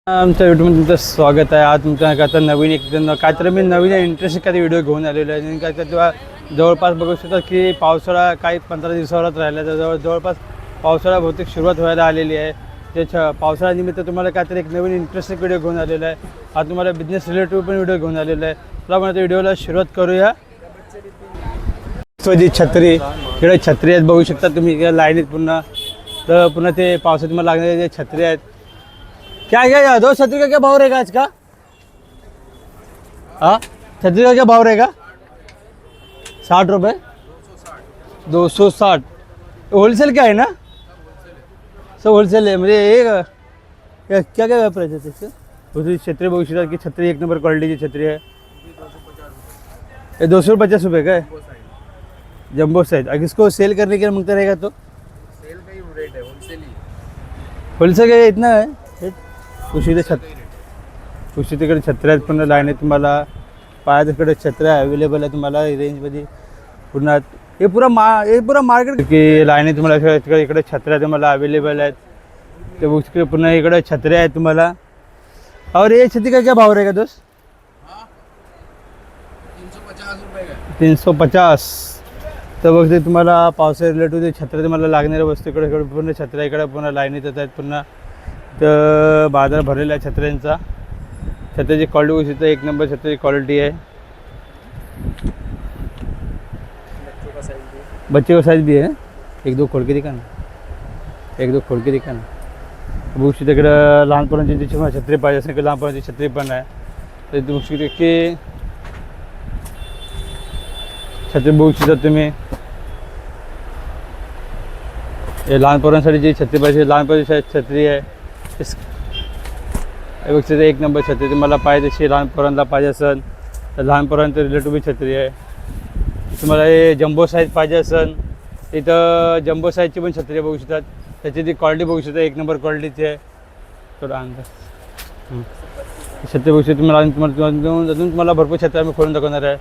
आमच्या यूट्यूबमध्ये तुमचं स्वागत आहे. आज तुमच्या आता नवीन एकदम काहीतरी मी नवीन इंटरेस्टिंग काही व्हिडिओ घेऊन आलेलो आहे. आणि काय तेव्हा जवळपास बघू शकता की पावसाळा काही 15 दिवसावरच राहिला तर जवळपास पावसाळा बहुतेक सुरुवात व्हायला आलेली आहे. ते पावसाळ्यानिमित्त तुम्हाला काहीतरी एक नवीन इंटरेस्टिंग व्हिडिओ घेऊन आलेला आहे. आज तुम्हाला बिझनेस रिलेटिव्ह पण व्हिडिओ घेऊन आलेला आहे. चला मला व्हिडिओला सुरुवात करूया. जी छत्री इकडे छत्री आहेत बघू शकता तुम्ही लाईनीत पुन्हा ते पावसात तुम्हाला लागणारे जे छत्री आहेत. क्या क्या दो छतरी का क्या भाव रहेगा आज का? हाँ छतरी का क्या भाव रहेगा? 60 रुपये 260 होलसेल क्या है ना? सब होलसेल है. म्हणजे एक क्या क्या प्राइस है इसके? छत्री बघू शकता की छत्री एक नंबर क्वालिटीची छत्री आहे. ये 250 रुपये का है जम्बो साइज. अगर इसको सेल करने के लिए मांगता रहेगा तो सेल का ही रेट है, होलसेल का इतना है. उशी तिकडे छत्र्या आहेत पुन्हा लाईन आहे. तुम्हाला पाया तिकडे छत्र्या अवेलेबल आहे तुम्हाला रेंजमध्ये. पुन्हा हे पुरा मार्केट की लाईन आहे तुम्हाला. इकडे छत्र्या तुम्हाला अवेलेबल आहेत. ते तिकडे पुन्हा इकडे छत्र्या आहेत तुम्हाला. और ये छत्री का क्या भाव रहेगा दोस्त? 350 रुपये का. 350. तर बघते तुम्हाला पावसा रिलेटिव्ह छत्र्या तुम्हाला लागणाऱ्या वस्तू इकडे पूर्ण छत्र्या इकडे पुन्हा लाईनीत येत आहेत. पुन्हा तर बाजार भरलेला आहे छत्र्यांचा. छत्र्याची क्वालिटी कशी तर एक नंबर छत्र्याची क्वालिटी आहे. बच्चे का साइज भी है. एक दो खोल के दिखा ना. बघू शकता इकडं लहानपणाची जी छत्री पाहिजे असेल की लहानपणाची छत्री पण आहे. तर बघू शकता की छत्री बघू शकता तुम्ही. हे लहान पोरांसाठी जी छत्री पाहिजे लहानपणाची छत्री आहे. बघते एक नंबर छत्री तुम्हाला पाहिजे तशी लहान पोरांना पाहिजे असेल तर लहान पोरांचं रिलेटिव्ह छत्री आहे. तुम्हाला हे जम्बो साईज पाहिजे असेल इथं जम्बो साईजची पण छत्री बघू शकतात. त्याची ती क्वालिटी बघू शकता एक नंबर क्वालिटीची आहे. थोडा अंदाज छत्री बघू शकता तुम्हाला. अजून तुम्हाला भरपूर छत्र्या आम्ही खोलून दाखवणार आहे.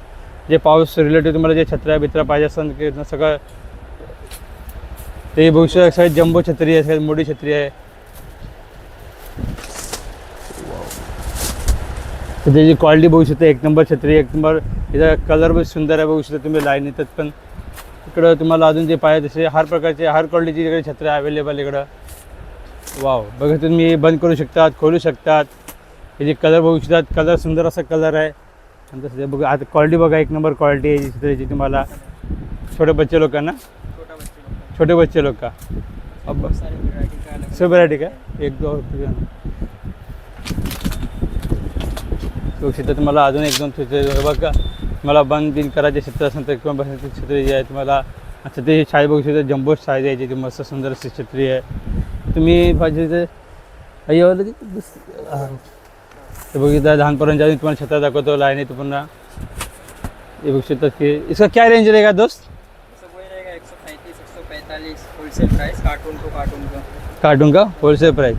जे पाऊस रिलेटिव्ह तुम्हाला जे छत्र्या बित्र्या पाहिजे असेल की सगळं ते बघू शकता. साईज जम्बो छत्री आहे, मोठी छत्री आहे. तर त्याची क्वालिटी बघू शकता एक नंबर छत्री एक नंबर. याचा कलर पण सुंदर आहे बघू शकता तुम्ही लाईन येतात. पण इकडं तुम्हाला अजून जे पाहिजे तसे हर प्रकारचे हर क्वालिटीची इकडे छत्र्या अवेलेबल इकडं. वाव बघा तुम्ही बंद करू शकतात खोलू शकतात. याची कलर बघू शकतात कलर सुंदर असा कलर आहे. आणि तसं बघा आता क्वालिटी बघा एक नंबर क्वालिटी आहे छत्रीची तुम्हाला. छोटे बच्चे लोग का ना छोटे बच्चे लोग का अब सब वैरायटी का एक दो शकता. तुम्हाला अजून एक दोन बघा मला बंद बिन करायचे छत्र असेल तर किंवा बसायची छत्री जी आहे तुम्हाला. छत्री शाळेत बघू शकता जम्बो साईज आहे जी मस्त सुंदर अशी छत्री आहे. तुम्ही पाहिजे तर ते बघितलं लहानपर्यंत तुम्हाला छत्र्या दाखवतो लाईन आहे. पुन्हा हे बघू शकतात की इसका क्या रेंज रहेगा दोस्त? रहेगा 135 145 होलसेल प्राइस. कार्टून का होलसेल प्राइस.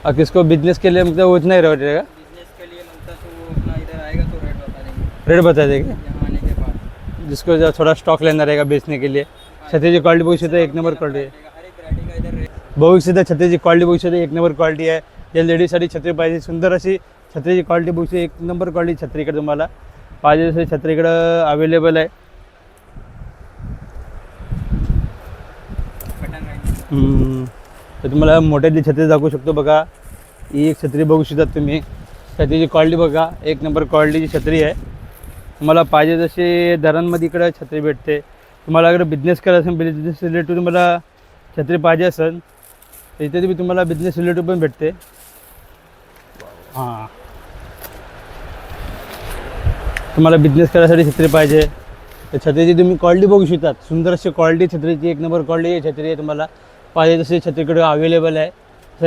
और किसको बिजनेस के लिए मतलब उतना ही रेट रहेगा? बिजनेस के लिए मतलब तो अपना इधर आएगा तो रेट बता देंगे. रेट बता देंगे यहाँ आने के बाद जिसको थोड़ा स्टॉक लेना रहेगा बेचने के लिए. छत्रीची क्वालिटी बघू शकता एक नंबर क्वालिटी आहे. हर एक वैरायटी का इधर रेट बघू शकता छत्रीची क्वालिटी बघू शकता एक नंबर क्वालिटी आहे. या लेडीजसाठी छत्री पाहिजे सुंदर अशी छत्रीची क्वालिटी बघू शकता एक नंबर क्वालिटी छत्री इकडे तुम्हाला पाहिजे तशी छत्री इकडं अवेलेबल आहे. तर तुम्हाला मोठ्यातली छत्री दाखवू शकतो बघा. ही एक छत्री बघू शकता तुम्ही. छत्रीची क्वालिटी बघा एक नंबर क्वालिटीची छत्री आहे. तुम्हाला पाहिजे तसे दरांमध्ये इकडं छत्री भेटते. तुम्हाला अगर बिझनेस करायचं असेल बिझनेस रिलेटिव्ह तुम्हाला छत्री पाहिजे असेल तर इथे तुम्हाला बिझनेस रिलेटिव्ह पण भेटते. हां तुम्हाला बिझनेस करायसाठी छत्री पाहिजे तर छत्रीची तुम्ही क्वालिटी बघू शकतात. सुंदर अशी क्वालिटी छत्रीची एक नंबर क्वालिटी छत्री आहे. तुम्हाला पाहिजे तशी छत्रीकडे अवेलेबल आहे.